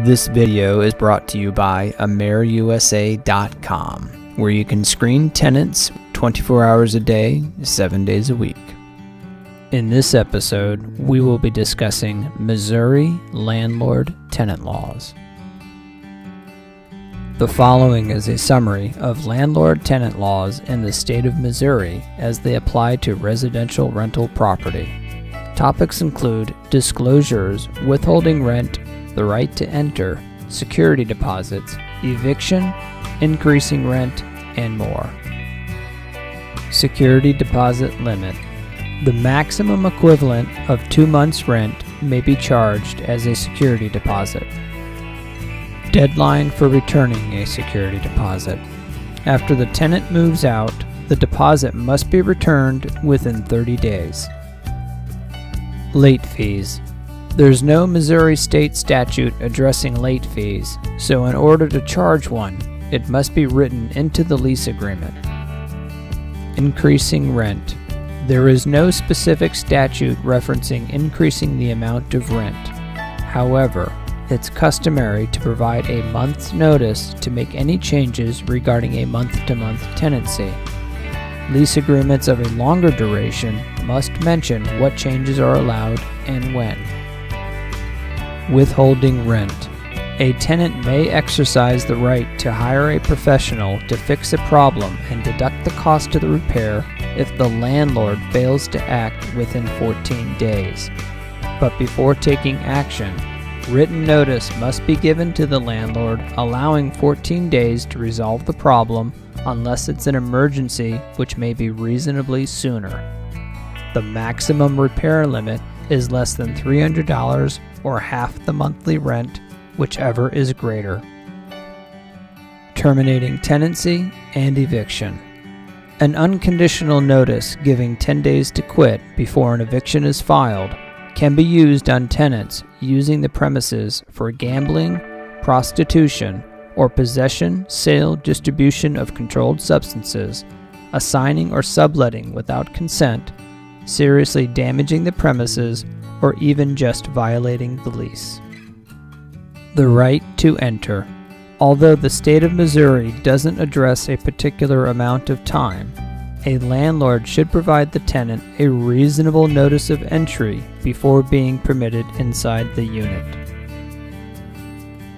This video is brought to you by AmerUSA.com, where you can screen tenants 24 hours a day, 7 days a week. In this episode, we will be discussing Missouri Landlord Tenant laws. The following is a summary of landlord tenant laws in the state of Missouri as they apply to residential rental property. Topics include disclosures, withholding rent, the right to enter, security deposits, eviction, increasing rent, and more. Security deposit limit. The maximum equivalent of 2 months' rent may be charged as a security deposit. Deadline for returning a security deposit. After the tenant moves out, the deposit must be returned within 30 days. Late fees. There's no Missouri state statute addressing late fees, so in order to charge one, it must be written into the lease agreement. Increasing rent. There is no specific statute referencing increasing the amount of rent. However, it's customary to provide a month's notice to make any changes regarding a month-to-month tenancy. Lease agreements of a longer duration must mention what changes are allowed and when. Withholding rent. A tenant may exercise the right to hire a professional to fix a problem and deduct the cost of the repair if the landlord fails to act within 14 days. But before taking action, written notice must be given to the landlord allowing 14 days to resolve the problem unless it's an emergency, which may be reasonably sooner. The maximum repair limit is less than $300 or half the monthly rent, whichever is greater. Terminating tenancy and eviction. An unconditional notice giving 10 days to quit before an eviction is filed can be used on tenants using the premises for gambling, prostitution, or possession, sale, distribution of controlled substances, assigning or subletting without consent, seriously damaging the premises, or even just violating the lease. The right to enter. Although the state of Missouri doesn't address a particular amount of time, a landlord should provide the tenant a reasonable notice of entry before being permitted inside the unit.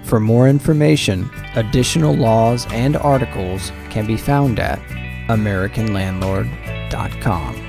For more information, additional laws and articles can be found at AmericanLandlord.com.